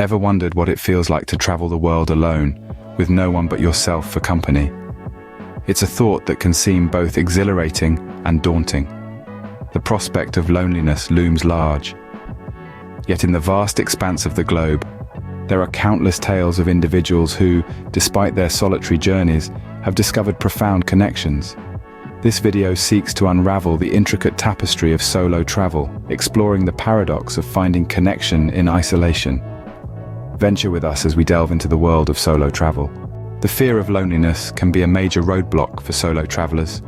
Ever wondered what it feels like to travel the world alone, with no one but yourself for company? It's a thought that can seem both exhilarating and daunting. The prospect of loneliness looms large. Yet in the vast expanse of the globe, there are countless tales of individuals who, despite their solitary journeys, have discovered profound connections. This video seeks to unravel the intricate tapestry of solo travel, exploring the paradox of finding connection in isolation. Venture with us as we delve into the world of solo travel. The fear of loneliness can be a major roadblock for solo travelers.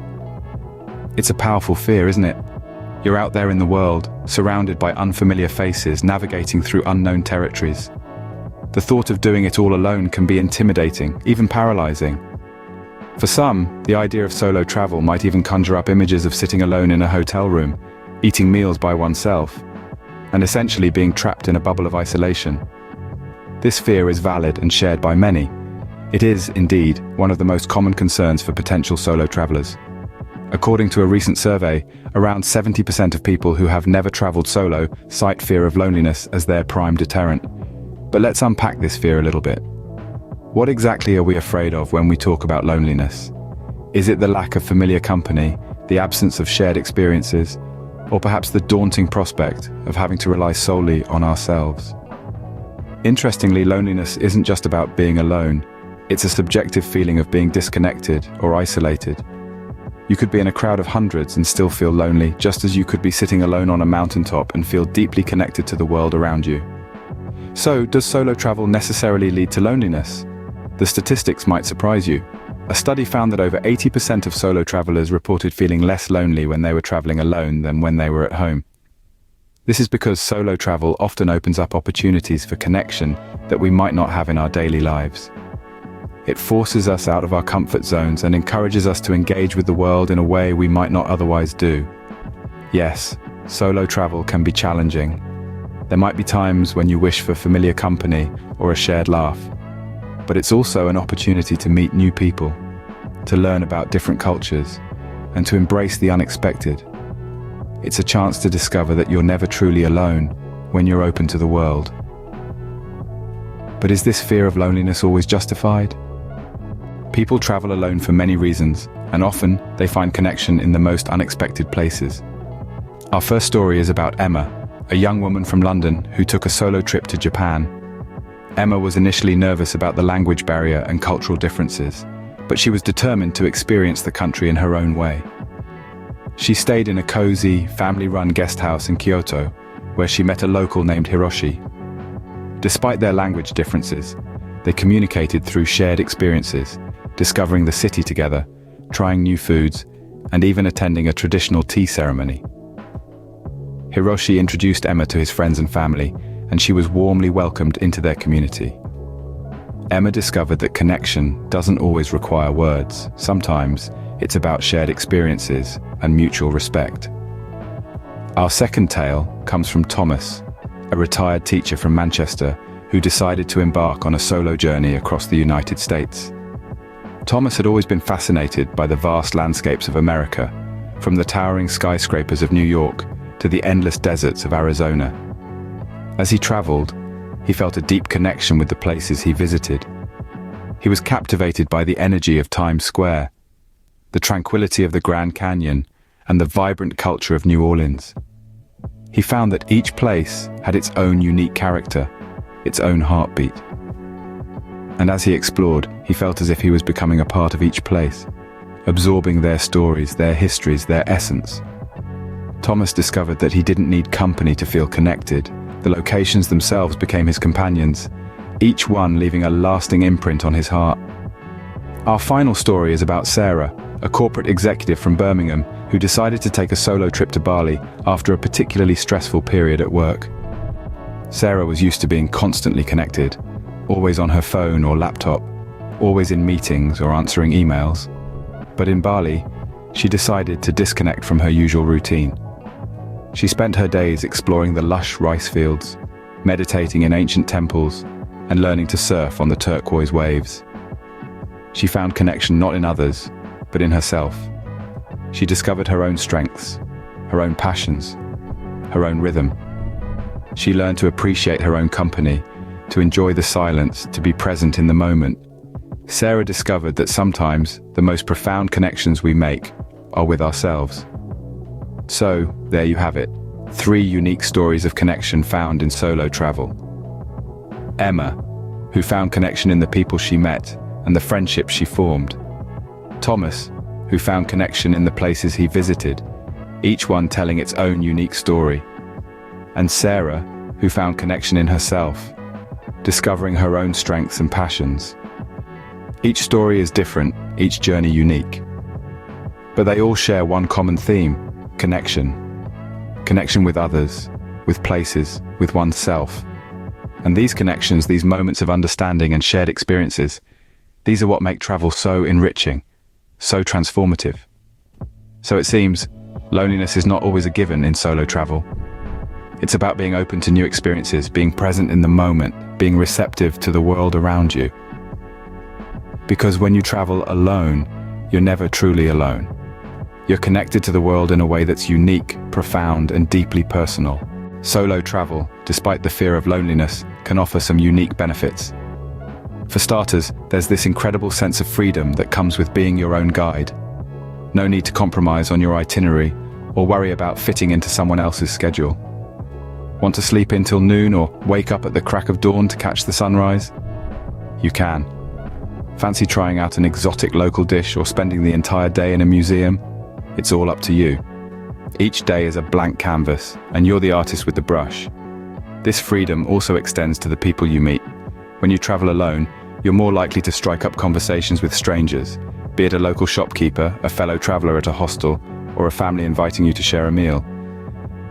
It's a powerful fear, isn't it? You're out there in the world, surrounded by unfamiliar faces, navigating through unknown territories. The thought of doing it all alone can be intimidating, even paralyzing. For some, the idea of solo travel might even conjure up images of sitting alone in a hotel room, eating meals by oneself, and essentially being trapped in a bubble of isolation. This fear is valid and shared by many. It is, indeed, one of the most common concerns for potential solo travelers. According to a recent survey, around 70% of people who have never traveled solo cite fear of loneliness as their prime deterrent. But let's unpack this fear a little bit. What exactly are we afraid of when we talk about loneliness? Is it the lack of familiar company, the absence of shared experiences, or perhaps the daunting prospect of having to rely solely on ourselves? Interestingly, loneliness isn't just about being alone. It's a subjective feeling of being disconnected or isolated. You could be in a crowd of hundreds and still feel lonely, just as you could be sitting alone on a mountaintop and feel deeply connected to the world around you. So, does solo travel necessarily lead to loneliness? The statistics might surprise you. A study found that over 80% of solo travelers reported feeling less lonely when they were traveling alone than when they were at home. This is because solo travel often opens up opportunities for connection that we might not have in our daily lives. It forces us out of our comfort zones and encourages us to engage with the world in a way we might not otherwise do. Yes, solo travel can be challenging. There might be times when you wish for familiar company or a shared laugh, but it's also an opportunity to meet new people, to learn about different cultures, and to embrace the unexpected. It's a chance to discover that you're never truly alone when you're open to the world. But is this fear of loneliness always justified? People travel alone for many reasons, and often they find connection in the most unexpected places. Our first story is about Emma, a young woman from London who took a solo trip to Japan. Emma was initially nervous about the language barrier and cultural differences, but she was determined to experience the country in her own way. She stayed in a cozy, family-run guest house in Kyoto, where she met a local named Hiroshi. Despite their language differences, they communicated through shared experiences, discovering the city together, trying new foods, and even attending a traditional tea ceremony. Hiroshi introduced Emma to his friends and family, and she was warmly welcomed into their community. Emma discovered that connection doesn't always require words. Sometimes it's about shared experiences and mutual respect. Our second tale comes from Thomas, a retired teacher from Manchester who decided to embark on a solo journey across the United States. Thomas had always been fascinated by the vast landscapes of America, from the towering skyscrapers of New York to the endless deserts of Arizona. As he traveled, he felt a deep connection with the places he visited. He was captivated by the energy of Times Square, the tranquility of the Grand Canyon, and the vibrant culture of New Orleans. He found that each place had its own unique character, its own heartbeat. And as he explored, he felt as if he was becoming a part of each place, absorbing their stories, their histories, their essence. Thomas discovered that he didn't need company to feel connected. The locations themselves became his companions, each one leaving a lasting imprint on his heart. Our final story is about Sarah, a corporate executive from Birmingham who decided to take a solo trip to Bali after a particularly stressful period at work. Sarah was used to being constantly connected, always on her phone or laptop, always in meetings or answering emails. But in Bali, she decided to disconnect from her usual routine. She spent her days exploring the lush rice fields, meditating in ancient temples, and learning to surf on the turquoise waves. She found connection not in others, but in herself. She discovered her own strengths, her own passions, her own rhythm. She learned to appreciate her own company to enjoy the silence, to be present in the moment. Sarah discovered that sometimes the most profound connections we make are with ourselves. So, there you have it. 3 unique stories of connection found in solo travel. Emma, who found connection in the people she met and the friendships she formed. Thomas, who found connection in the places he visited, each one telling its own unique story. And Sarah, who found connection in herself, discovering her own strengths and passions. Each story is different, each journey unique. But they all share one common theme: connection. Connection with others, with places, with oneself. And these connections, these moments of understanding and shared experiences, these are what make travel so enriching, so transformative. So it seems, loneliness is not always a given in solo travel. It's about being open to new experiences, being present in the moment, being receptive to the world around you. Because when you travel alone, you're never truly alone. You're connected to the world in a way that's unique, profound, and deeply personal. Solo travel, despite the fear of loneliness, can offer some unique benefits. For starters, there's this incredible sense of freedom that comes with being your own guide. No need to compromise on your itinerary or worry about fitting into someone else's schedule. Want to sleep in till noon or wake up at the crack of dawn to catch the sunrise? You can. Fancy trying out an exotic local dish or spending the entire day in a museum? It's all up to you. Each day is a blank canvas, and you're the artist with the brush. This freedom also extends to the people you meet. When you travel alone, you're more likely to strike up conversations with strangers, be it a local shopkeeper, a fellow traveler at a hostel, or a family inviting you to share a meal.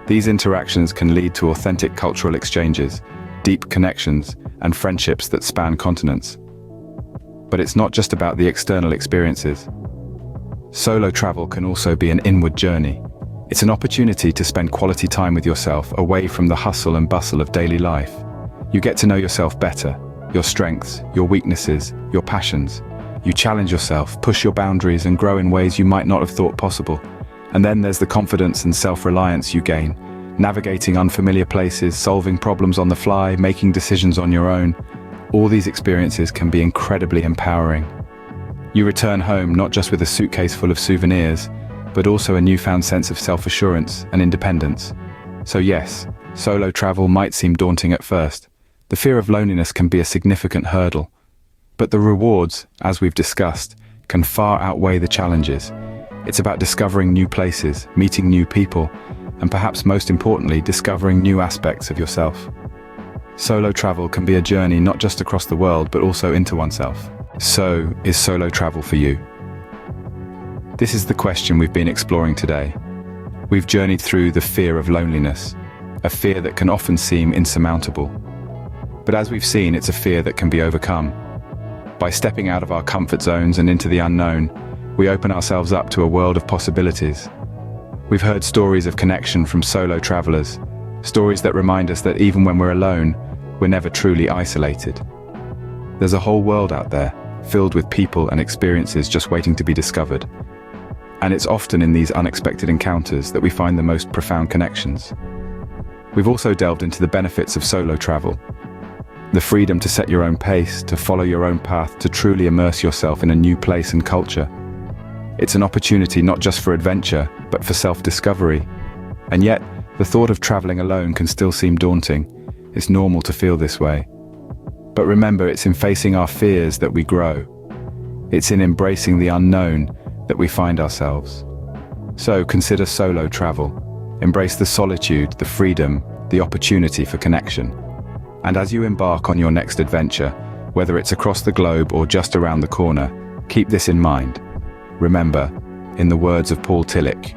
These interactions can lead to authentic cultural exchanges, deep connections, and friendships that span continents. But it's not just about the external experiences. Solo travel can also be an inward journey. It's an opportunity to spend quality time with yourself, away from the hustle and bustle of daily life. You get to know yourself better, your strengths, your weaknesses, your passions. You challenge yourself, push your boundaries, and grow in ways you might not have thought possible. And then there's the confidence and self-reliance you gain, navigating unfamiliar places, solving problems on the fly, making decisions on your own. All these experiences can be incredibly empowering. You return home not just with a suitcase full of souvenirs, but also a newfound sense of self-assurance and independence. So yes, solo travel might seem daunting at first. The fear of loneliness can be a significant hurdle. But the rewards, as we've discussed, can far outweigh the challenges. It's about discovering new places, meeting new people, and perhaps most importantly, discovering new aspects of yourself. Solo travel can be a journey not just across the world, but also into oneself. So, is solo travel for you? This is the question we've been exploring today. We've journeyed through the fear of loneliness, a fear that can often seem insurmountable. But as we've seen, it's a fear that can be overcome. By stepping out of our comfort zones and into the unknown, we open ourselves up to a world of possibilities. We've heard stories of connection from solo travelers, stories that remind us that even when we're alone, we're never truly isolated. There's a whole world out there, filled with people and experiences just waiting to be discovered. And it's often in these unexpected encounters that we find the most profound connections. We've also delved into the benefits of solo travel. The freedom to set your own pace, to follow your own path, to truly immerse yourself in a new place and culture. It's an opportunity not just for adventure, but for self-discovery. And yet, the thought of traveling alone can still seem daunting. It's normal to feel this way. But remember, it's in facing our fears that we grow. It's in embracing the unknown that we find ourselves. So consider solo travel. Embrace the solitude, the freedom, the opportunity for connection. And as you embark on your next adventure, whether it's across the globe or just around the corner, keep this in mind. Remember, in the words of Paul Tillich,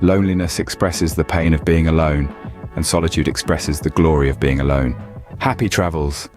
loneliness expresses the pain of being alone, and solitude expresses the glory of being alone. Happy travels!